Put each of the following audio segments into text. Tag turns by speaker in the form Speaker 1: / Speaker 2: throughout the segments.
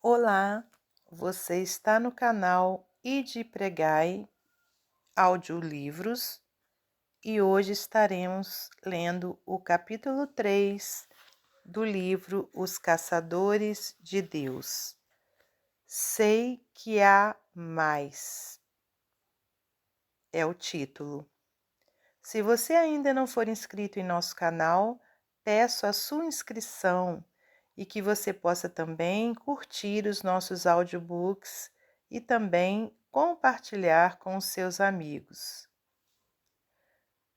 Speaker 1: Olá, você está no canal Ide Pregai Audiolivros e hoje estaremos lendo o capítulo 3 do livro Os Caçadores de Deus. Sei que há mais, é o título. Se você ainda não for inscrito em nosso canal, peço a sua inscrição e que você possa também curtir os nossos audiobooks e também compartilhar com os seus amigos.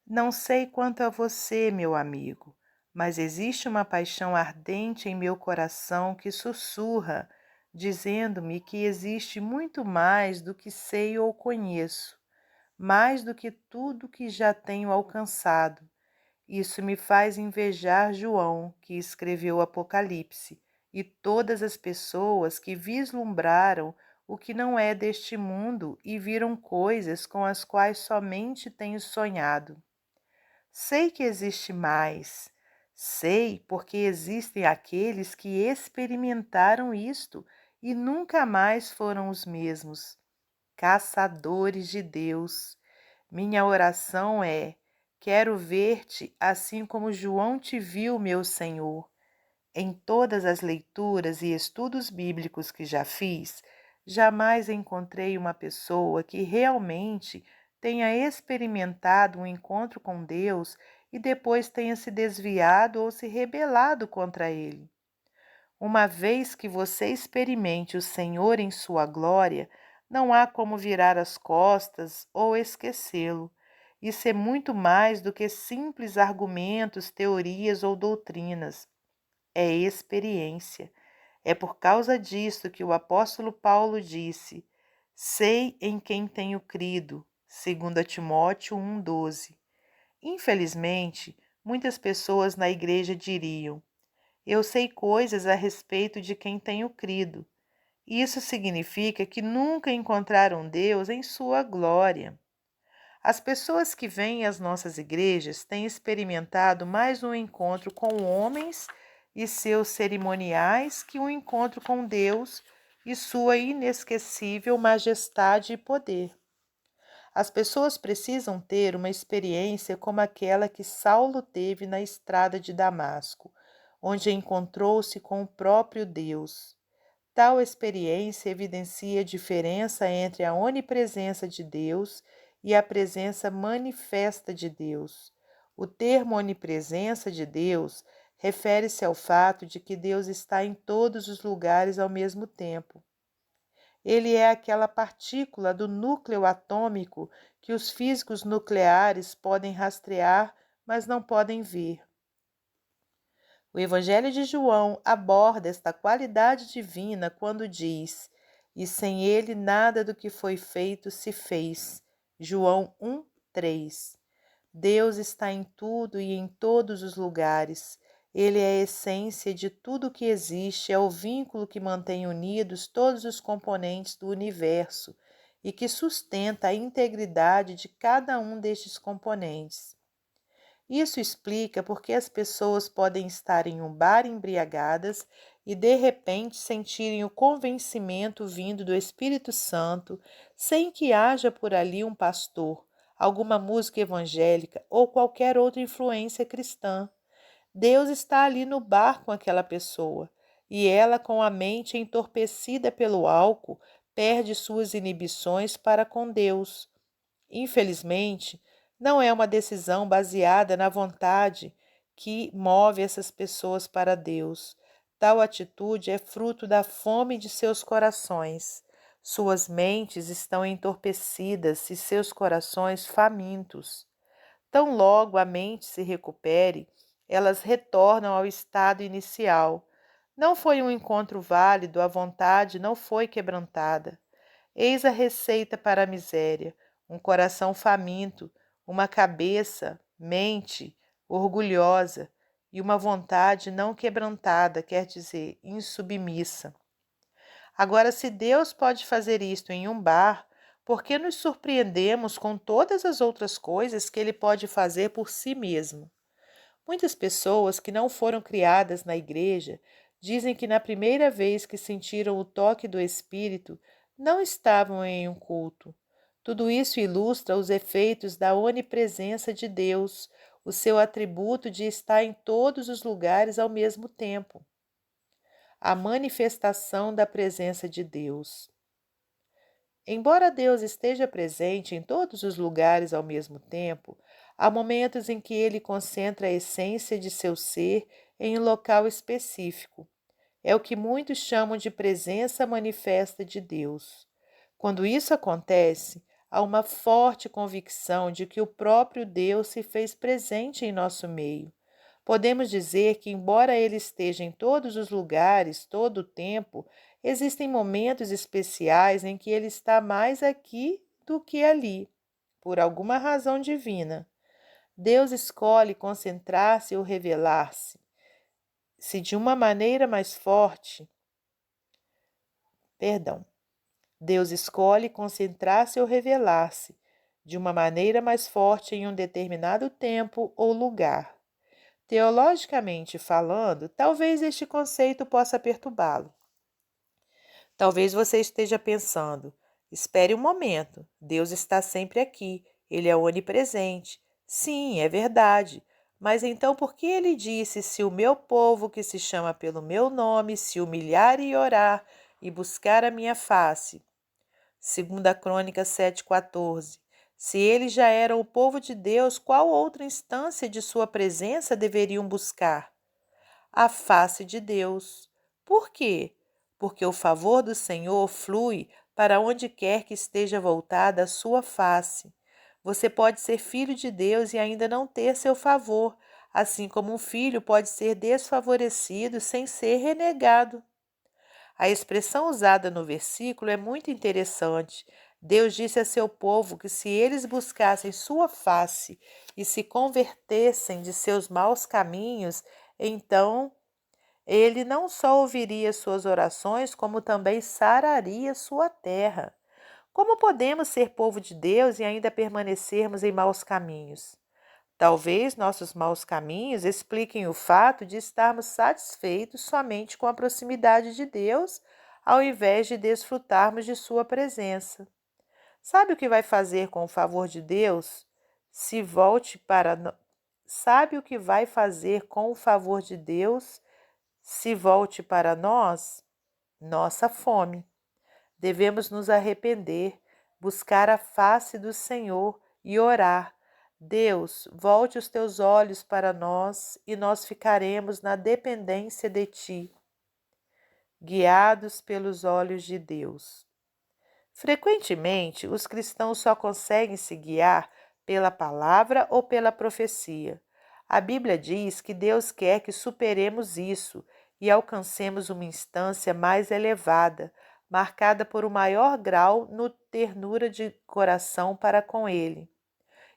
Speaker 1: Não sei quanto a você, meu amigo, mas existe uma paixão ardente em meu coração que sussurra, dizendo-me que existe muito mais do que sei ou conheço, mais do que tudo que já tenho alcançado. Isso me faz invejar João, que escreveu o Apocalipse, e todas as pessoas que vislumbraram o que não é deste mundo e viram coisas com as quais somente tenho sonhado. Sei que existe mais. Sei porque existem aqueles que experimentaram isto e nunca mais foram os mesmos. Caçadores de Deus. Minha oração é: quero ver-te assim como João te viu, meu Senhor. Em todas as leituras e estudos bíblicos que já fiz, jamais encontrei uma pessoa que realmente tenha experimentado um encontro com Deus e depois tenha se desviado ou se rebelado contra ele. Uma vez que você experimente o Senhor em sua glória, não há como virar as costas ou esquecê-lo. Isso é muito mais do que simples argumentos, teorias ou doutrinas. É experiência. É por causa disto que o apóstolo Paulo disse: sei em quem tenho crido, 2 Timóteo 1,12. Infelizmente, muitas pessoas na igreja diriam: eu sei coisas a respeito de quem tenho crido. Isso significa que nunca encontraram Deus em sua glória. As pessoas que vêm às nossas igrejas têm experimentado mais um encontro com homens e seus cerimoniais que um encontro com Deus e sua inesquecível majestade e poder. As pessoas precisam ter uma experiência como aquela que Saulo teve na estrada de Damasco, onde encontrou-se com o próprio Deus. Tal experiência evidencia a diferença entre a onipresença de Deus e a presença manifesta de Deus. O termo onipresença de Deus refere-se ao fato de que Deus está em todos os lugares ao mesmo tempo. Ele é aquela partícula do núcleo atômico que os físicos nucleares podem rastrear, mas não podem ver. O Evangelho de João aborda esta qualidade divina quando diz: e sem ele nada do que foi feito se fez. João 1:3. Deus está em tudo e em todos os lugares. Ele é a essência de tudo o que existe, é o vínculo que mantém unidos todos os componentes do universo e que sustenta a integridade de cada um destes componentes. Isso explica porque as pessoas podem estar em um bar embriagadas e de repente sentirem o convencimento vindo do Espírito Santo, sem que haja por ali um pastor, alguma música evangélica ou qualquer outra influência cristã. Deus está ali no bar com aquela pessoa, e ela, com a mente entorpecida pelo álcool, perde suas inibições para com Deus. Infelizmente, não é uma decisão baseada na vontade que move essas pessoas para Deus. Tal atitude é fruto da fome de seus corações. Suas mentes estão entorpecidas e seus corações famintos. Tão logo a mente se recupere, elas retornam ao estado inicial. Não foi um encontro válido, a vontade não foi quebrantada. Eis a receita para a miséria: um coração faminto, uma cabeça, mente, orgulhosa e uma vontade não quebrantada, quer dizer, insubmissa. Agora, se Deus pode fazer isto em um bar, por que nos surpreendemos com todas as outras coisas que Ele pode fazer por si mesmo? Muitas pessoas que não foram criadas na igreja dizem que na primeira vez que sentiram o toque do Espírito, não estavam em um culto. Tudo isso ilustra os efeitos da onipresença de Deus, o seu atributo de estar em todos os lugares ao mesmo tempo. A manifestação da presença de Deus. Embora Deus esteja presente em todos os lugares ao mesmo tempo, há momentos em que ele concentra a essência de seu ser em um local específico. É o que muitos chamam de presença manifesta de Deus. Quando isso acontece, há uma forte convicção de que o próprio Deus se fez presente em nosso meio. Podemos dizer que, embora ele esteja em todos os lugares, todo o tempo, existem momentos especiais em que ele está mais aqui do que ali, por alguma razão divina. Deus escolhe concentrar-se ou revelar-se. Se de uma maneira mais forte, Deus escolhe concentrar-se ou revelar-se de uma maneira mais forte em um determinado tempo ou lugar. Teologicamente falando, talvez este conceito possa perturbá-lo. Talvez você esteja pensando: espere um momento, Deus está sempre aqui, ele é onipresente. Sim, é verdade. Mas então por que ele disse: se o meu povo que se chama pelo meu nome se humilhar e orar e buscar a minha face? 2 Crônicas 7,14. Se eles já eram o povo de Deus, qual outra instância de sua presença deveriam buscar? A face de Deus. Por quê? Porque o favor do Senhor flui para onde quer que esteja voltada a sua face. Você pode ser filho de Deus e ainda não ter seu favor, assim como um filho pode ser desfavorecido sem ser renegado. A expressão usada no versículo é muito interessante. Deus disse a seu povo que se eles buscassem sua face e se convertessem de seus maus caminhos, então ele não só ouviria suas orações, como também sararia sua terra. Como podemos ser povo de Deus e ainda permanecermos em maus caminhos? Talvez nossos maus caminhos expliquem o fato de estarmos satisfeitos somente com a proximidade de Deus, ao invés de desfrutarmos de sua presença. Sabe o que vai fazer com o favor de Deus? Sabe o que vai fazer com o favor de Deus se volte para nós? Nossa fome. Devemos nos arrepender, buscar a face do Senhor e orar. Deus, volte os teus olhos para nós e nós ficaremos na dependência de ti, guiados pelos olhos de Deus. Frequentemente, os cristãos só conseguem se guiar pela palavra ou pela profecia. A Bíblia diz que Deus quer que superemos isso e alcancemos uma instância mais elevada, marcada por um maior grau no ternura de coração para com Ele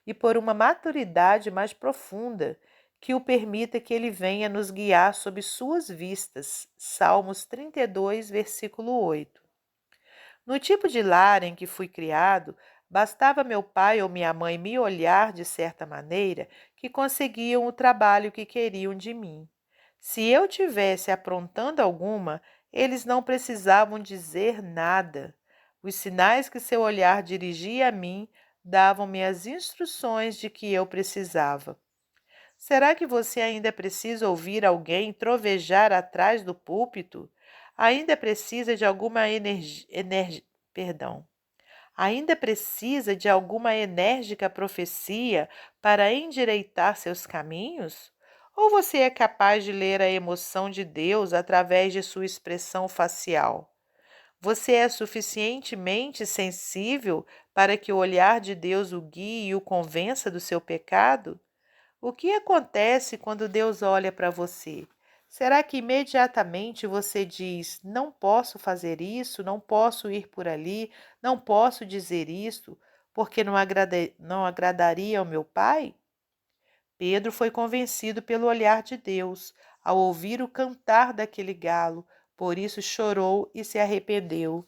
Speaker 1: e por uma maturidade mais profunda que o permita que Ele venha nos guiar sob suas vistas. Salmos 32, versículo 8. No tipo de lar em que fui criado, bastava meu pai ou minha mãe me olhar de certa maneira que conseguiam o trabalho que queriam de mim. Se eu tivesse aprontando alguma, eles não precisavam dizer nada. Os sinais que seu olhar dirigia a mim davam-me as instruções de que eu precisava. Será que você ainda precisa ouvir alguém trovejar atrás do púlpito? Ainda precisa de alguma Ainda precisa de alguma enérgica profecia para endireitar seus caminhos? Ou você é capaz de ler a emoção de Deus através de sua expressão facial? Você é suficientemente sensível para que o olhar de Deus o guie e o convença do seu pecado? O que acontece quando Deus olha para você? Será que imediatamente você diz: não posso fazer isso, não posso ir por ali, não posso dizer isto, porque não agradaria ao meu Pai? Pedro foi convencido pelo olhar de Deus ao ouvir o cantar daquele galo, por isso chorou e se arrependeu.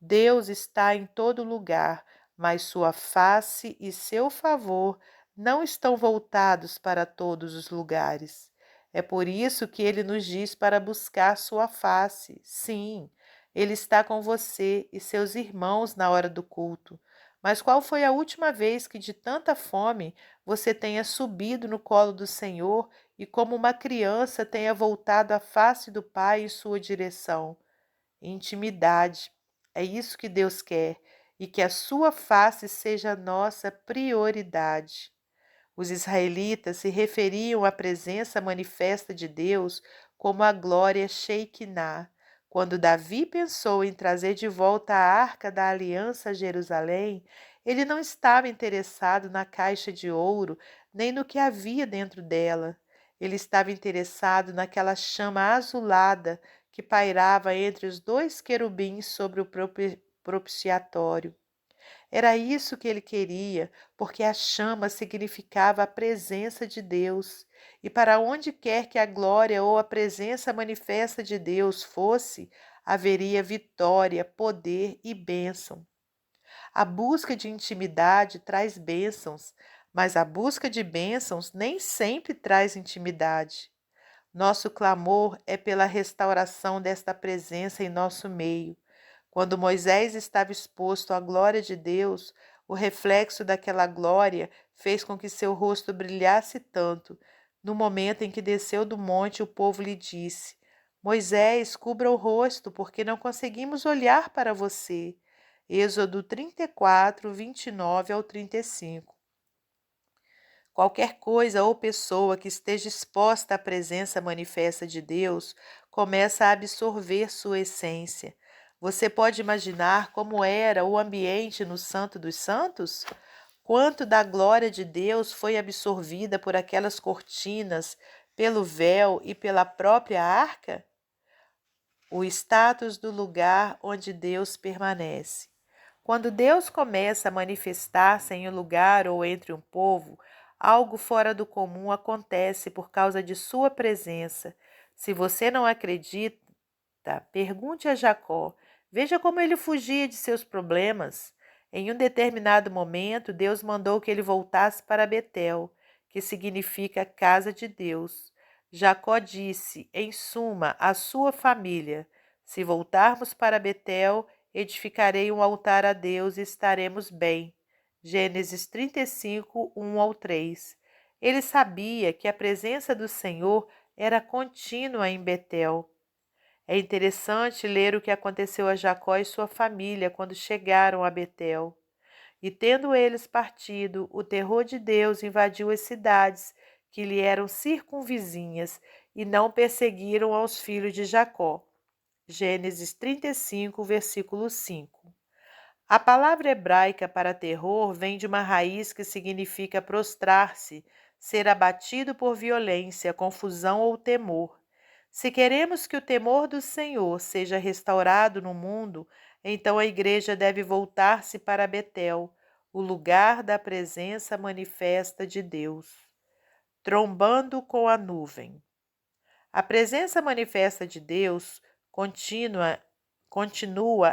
Speaker 1: Deus está em todo lugar, mas sua face e seu favor não estão voltados para todos os lugares. É por isso que ele nos diz para buscar sua face. Sim, ele está com você e seus irmãos na hora do culto. Mas qual foi a última vez que, de tanta fome, você tenha subido no colo do Senhor e, como uma criança, tenha voltado a face do Pai em sua direção? Intimidade. É isso que Deus quer, e que a sua face seja a nossa prioridade. Os israelitas se referiam à presença manifesta de Deus como a glória Shekinah. Quando Davi pensou em trazer de volta a Arca da Aliança a Jerusalém, ele não estava interessado na caixa de ouro, nem no que havia dentro dela. Ele estava interessado naquela chama azulada que pairava entre os dois querubins sobre o propiciatório. Era isso que ele queria, porque a chama significava a presença de Deus. E para onde quer que a glória ou a presença manifesta de Deus fosse, haveria vitória, poder e bênção. A busca de intimidade traz bênçãos, mas a busca de bênçãos nem sempre traz intimidade. Nosso clamor é pela restauração desta presença em nosso meio. Quando Moisés estava exposto à glória de Deus, o reflexo daquela glória fez com que seu rosto brilhasse tanto. No momento em que desceu do monte, o povo lhe disse: Moisés, cubra o rosto, porque não conseguimos olhar para você. Êxodo 34, 29 ao 35. Qualquer coisa ou pessoa que esteja exposta à presença manifesta de Deus começa a absorver sua essência. Você pode imaginar como era o ambiente no Santo dos Santos? Quanto da glória de Deus foi absorvida por aquelas cortinas, pelo véu e pela própria arca? O status do lugar onde Deus permanece. Quando Deus começa a manifestar-se em um lugar ou entre um povo, algo fora do comum acontece por causa de sua presença. Se você não acredita, pergunte a Jacó. Veja como ele fugia de seus problemas. Em um determinado momento, Deus mandou que ele voltasse para Betel, que significa casa de Deus. Jacó disse, em suma, à sua família: Se voltarmos para Betel, edificarei um altar a Deus e estaremos bem. Gênesis 35, 1 ao 3. Ele sabia que a presença do Senhor era contínua em Betel. É interessante ler o que aconteceu a Jacó e sua família quando chegaram a Betel. E tendo eles partido, o terror de Deus invadiu as cidades que lhe eram circunvizinhas e não perseguiram aos filhos de Jacó. Gênesis 35, versículo 5. A palavra hebraica para terror vem de uma raiz que significa prostrar-se, ser abatido por violência, confusão ou temor. Se queremos que o temor do Senhor seja restaurado no mundo, então a igreja deve voltar-se para Betel, o lugar da presença manifesta de Deus. Trombando com a nuvem. A presença manifesta de Deus continua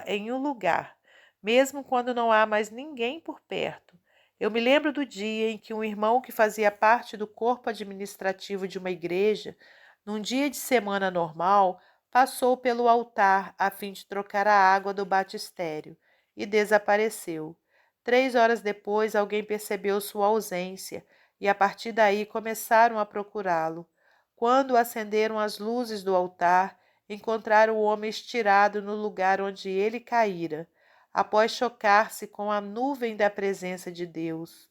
Speaker 1: em um lugar, mesmo quando não há mais ninguém por perto. Eu me lembro do dia em que um irmão que fazia parte do corpo administrativo de uma igreja, num dia de semana normal, passou pelo altar a fim de trocar a água do batistério e desapareceu. 3 horas depois, alguém percebeu sua ausência e, a partir daí, começaram a procurá-lo. Quando acenderam as luzes do altar, encontraram o homem estirado no lugar onde ele caíra, após chocar-se com a nuvem da presença de Deus.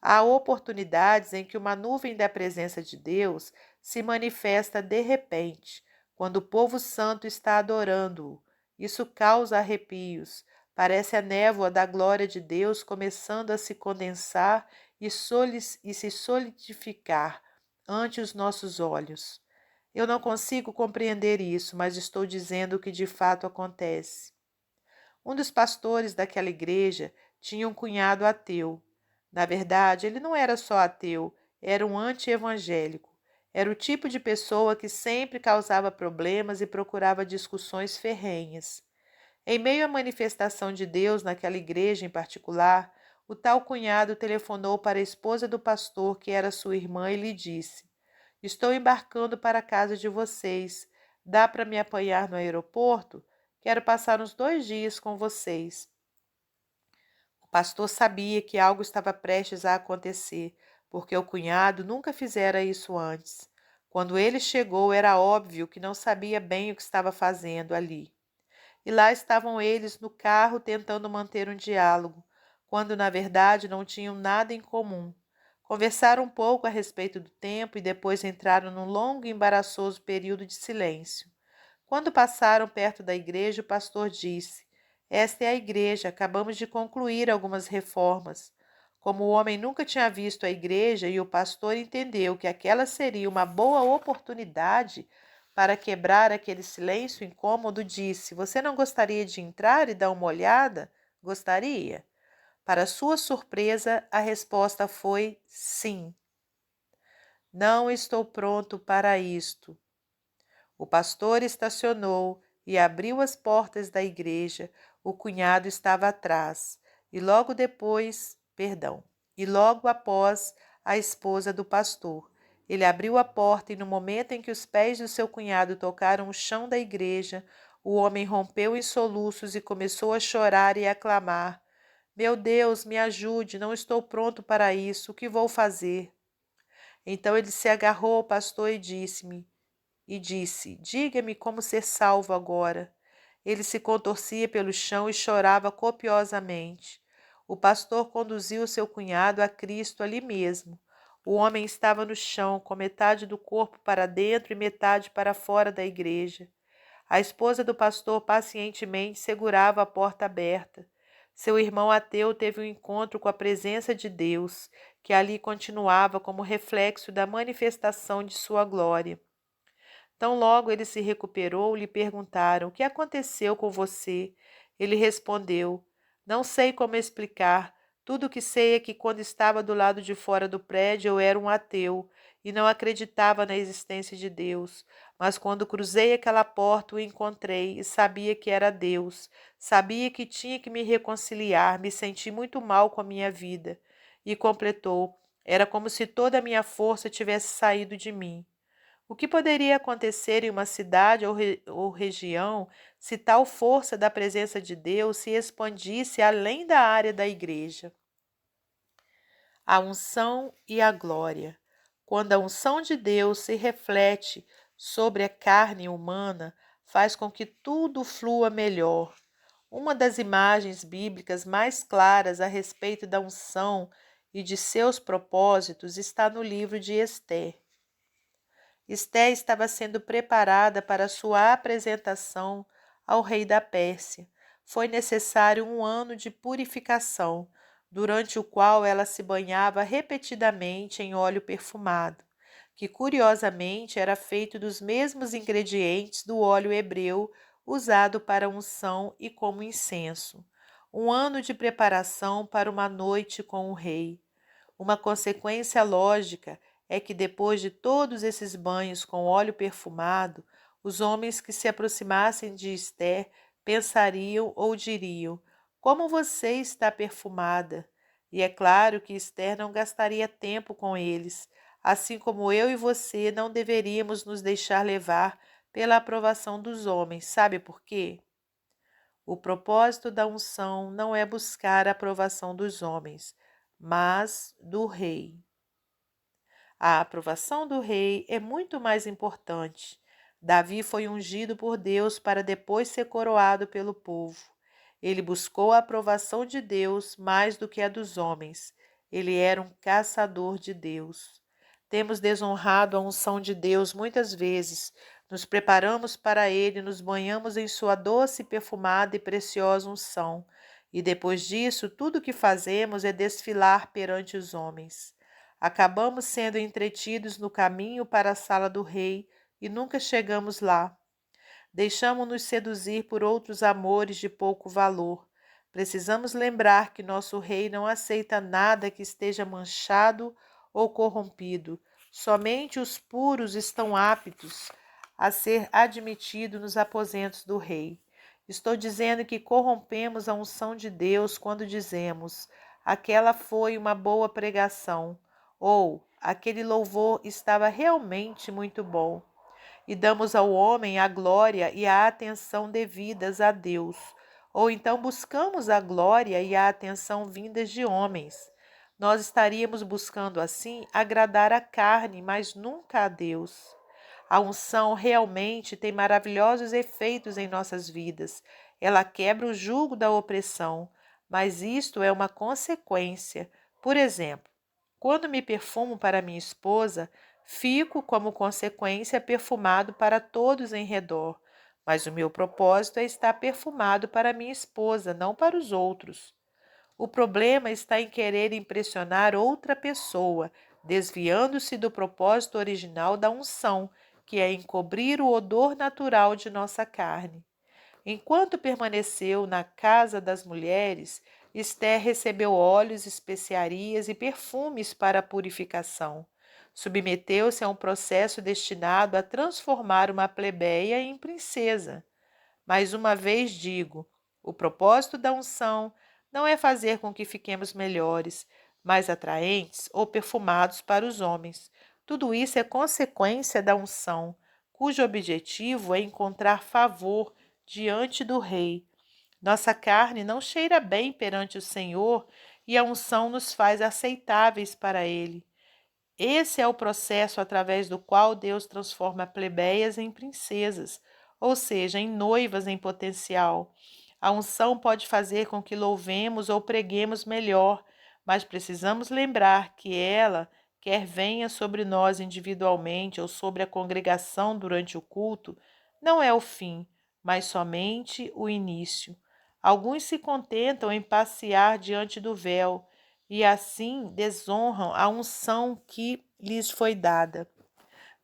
Speaker 1: Há oportunidades em que uma nuvem da presença de Deus se manifesta de repente, quando o povo santo está adorando-o. Isso causa arrepios. Parece a névoa da glória de Deus começando a se condensar e se solidificar ante os nossos olhos. Eu não consigo compreender isso, mas estou dizendo o que de fato acontece. Um dos pastores daquela igreja tinha um cunhado ateu. Na verdade, ele não era só ateu, era um anti-evangélico. Era o tipo de pessoa que sempre causava problemas e procurava discussões ferrenhas. Em meio à manifestação de Deus naquela igreja em particular, o tal cunhado telefonou para a esposa do pastor, que era sua irmã, e lhe disse: Estou embarcando para a casa de vocês. Dá para me apanhar no aeroporto? Quero passar uns 2 dias com vocês. O pastor sabia que algo estava prestes a acontecer, porque o cunhado nunca fizera isso antes. Quando ele chegou, era óbvio que não sabia bem o que estava fazendo ali. E lá estavam eles no carro tentando manter um diálogo, quando na verdade não tinham nada em comum. Conversaram um pouco a respeito do tempo e depois entraram num longo e embaraçoso período de silêncio. Quando passaram perto da igreja, o pastor disse: Esta é a igreja, acabamos de concluir algumas reformas. Como o homem nunca tinha visto a igreja e o pastor entendeu que aquela seria uma boa oportunidade para quebrar aquele silêncio incômodo, disse: Você não gostaria de entrar e dar uma olhada? Gostaria? Para sua surpresa, a resposta foi sim. Não estou pronto para isto. O pastor estacionou e abriu as portas da igreja. O cunhado estava atrás. E logo após, a esposa do pastor. Ele abriu a porta e no momento em que os pés do seu cunhado tocaram o chão da igreja, o homem rompeu em soluços e começou a chorar e a clamar: Meu Deus, me ajude, não estou pronto para isso, o que vou fazer? Então ele se agarrou ao pastor e disse: Diga-me como ser salvo agora. Ele se contorcia pelo chão e chorava copiosamente. O pastor conduziu seu cunhado a Cristo ali mesmo. O homem estava no chão, com metade do corpo para dentro e metade para fora da igreja. A esposa do pastor pacientemente segurava a porta aberta. Seu irmão ateu teve um encontro com a presença de Deus, que ali continuava como reflexo da manifestação de sua glória. Tão logo ele se recuperou, lhe perguntaram: O que aconteceu com você? Ele respondeu: Não sei como explicar. Tudo o que sei é que quando estava do lado de fora do prédio eu era um ateu e não acreditava na existência de Deus. Mas quando cruzei aquela porta o encontrei e sabia que era Deus. Sabia que tinha que me reconciliar, me senti muito mal com a minha vida. E completou: Era como se toda a minha força tivesse saído de mim. O que poderia acontecer em uma cidade ou região se tal força da presença de Deus se expandisse além da área da igreja? A unção e a glória. Quando a unção de Deus se reflete sobre a carne humana, faz com que tudo flua melhor. Uma das imagens bíblicas mais claras a respeito da unção e de seus propósitos está no livro de Ester. Esté estava sendo preparada para sua apresentação ao rei da Pérsia. Foi necessário 1 ano de purificação, durante o qual ela se banhava repetidamente em óleo perfumado, que curiosamente era feito dos mesmos ingredientes do óleo hebreu usado para unção e como incenso. 1 ano de preparação para uma noite com o rei. Uma consequência lógica é que depois de todos esses banhos com óleo perfumado, os homens que se aproximassem de Ester pensariam ou diriam: Como você está perfumada! E é claro que Ester não gastaria tempo com eles, assim como eu e você não deveríamos nos deixar levar pela aprovação dos homens. Sabe por quê? O propósito da unção não é buscar a aprovação dos homens, mas do rei. A aprovação do rei é muito mais importante. Davi foi ungido por Deus para depois ser coroado pelo povo. Ele buscou a aprovação de Deus mais do que a dos homens. Ele era um caçador de Deus. Temos desonrado a unção de Deus muitas vezes. Nos preparamos para ele, nos banhamos em sua doce, perfumada e preciosa unção. E depois disso, tudo o que fazemos é desfilar perante os homens. Acabamos sendo entretidos no caminho para a sala do rei e nunca chegamos lá. Deixamo-nos seduzir por outros amores de pouco valor. Precisamos lembrar que nosso rei não aceita nada que esteja manchado ou corrompido. Somente os puros estão aptos a ser admitidos nos aposentos do rei. Estou dizendo que corrompemos a unção de Deus quando dizemos: aquela foi uma boa pregação, ou aquele louvor estava realmente muito bom. E damos ao homem a glória e a atenção devidas a Deus, ou então buscamos a glória e a atenção vindas de homens. Nós estaríamos buscando assim agradar a carne, mas nunca a Deus. A unção realmente tem maravilhosos efeitos em nossas vidas. Ela quebra o jugo da opressão, mas isto é uma consequência. Por exemplo, quando me perfumo para minha esposa, fico, como consequência, perfumado para todos em redor. Mas o meu propósito é estar perfumado para minha esposa, não para os outros. O problema está em querer impressionar outra pessoa, desviando-se do propósito original da unção, que é encobrir o odor natural de nossa carne. Enquanto permaneceu na casa das mulheres, Esther recebeu óleos, especiarias e perfumes para a purificação. Submeteu-se a um processo destinado a transformar uma plebeia em princesa. Mais uma vez digo, o propósito da unção não é fazer com que fiquemos melhores, mais atraentes ou perfumados para os homens. Tudo isso é consequência da unção, cujo objetivo é encontrar favor diante do Rei. Nossa carne não cheira bem perante o Senhor e a unção nos faz aceitáveis para Ele. Esse é o processo através do qual Deus transforma plebeias em princesas, ou seja, em noivas em potencial. A unção pode fazer com que louvemos ou preguemos melhor, mas precisamos lembrar que ela, quer venha sobre nós individualmente ou sobre a congregação durante o culto, não é o fim, mas somente o início. Alguns se contentam em passear diante do véu, e assim desonram a unção que lhes foi dada.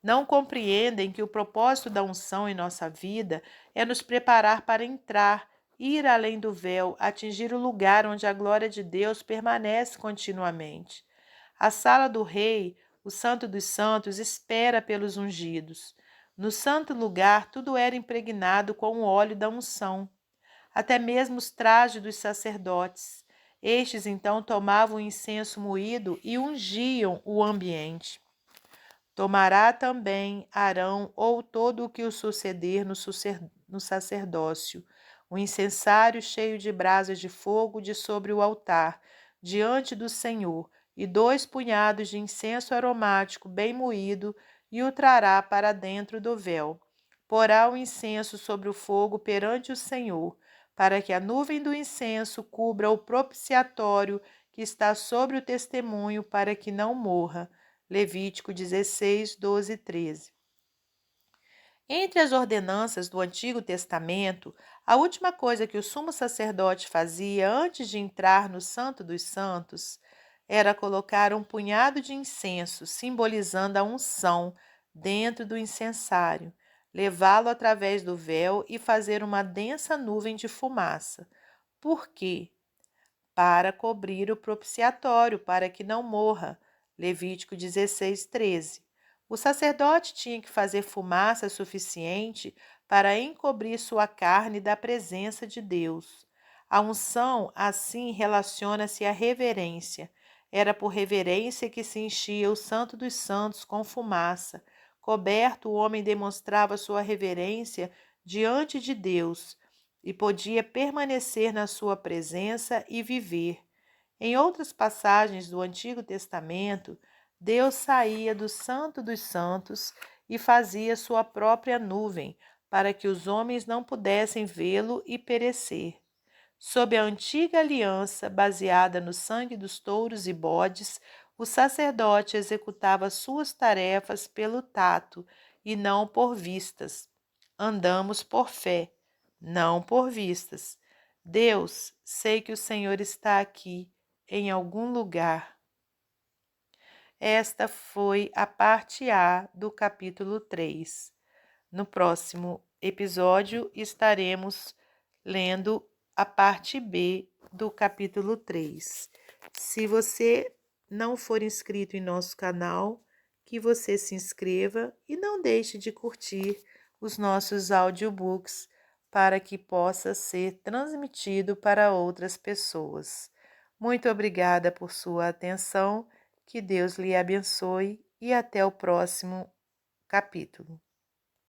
Speaker 1: Não compreendem que o propósito da unção em nossa vida é nos preparar para entrar, ir além do véu, atingir o lugar onde a glória de Deus permanece continuamente. A sala do rei, o Santo dos Santos, espera pelos ungidos. No santo lugar, tudo era impregnado com o óleo da unção, até mesmo os trajes dos sacerdotes. Estes então tomavam o incenso moído e ungiam o ambiente. Tomará também Arão ou todo o que o suceder no sacerdócio, o incensário cheio de brasas de fogo de sobre o altar, diante do Senhor, e 2 punhados de incenso aromático bem moído, e o trará para dentro do véu. Porá o incenso sobre o fogo perante o Senhor, para que a nuvem do incenso cubra o propiciatório que está sobre o testemunho, para que não morra. Levítico 16, 12 e 13. Entre as ordenanças do Antigo Testamento, a última coisa que o sumo sacerdote fazia antes de entrar no Santo dos Santos era colocar um punhado de incenso, simbolizando a unção, dentro do incensário, levá-lo através do véu e fazer uma densa nuvem de fumaça. Por quê? Para cobrir o propiciatório, para que não morra. Levítico 16, 13. O sacerdote tinha que fazer fumaça suficiente para encobrir sua carne da presença de Deus. A unção, assim, relaciona-se à reverência. Era por reverência que se enchia o Santo dos Santos com fumaça. Coberto, o homem demonstrava sua reverência diante de Deus e podia permanecer na sua presença e viver. Em outras passagens do Antigo Testamento, Deus saía do Santo dos Santos e fazia sua própria nuvem, para que os homens não pudessem vê-lo e perecer. Sob a antiga aliança, baseada no sangue dos touros e bodes, o sacerdote executava suas tarefas pelo tato e não por vistas. Andamos por fé, não por vistas. Deus, sei que o Senhor está aqui, em algum lugar. Esta foi a parte A do capítulo 3. No próximo episódio, estaremos lendo a parte B do capítulo 3. Se você não for inscrito em nosso canal, que você se inscreva e não deixe de curtir os nossos audiobooks para que possa ser transmitido para outras pessoas. Muito obrigada por sua atenção. Que Deus lhe abençoe e até o próximo capítulo.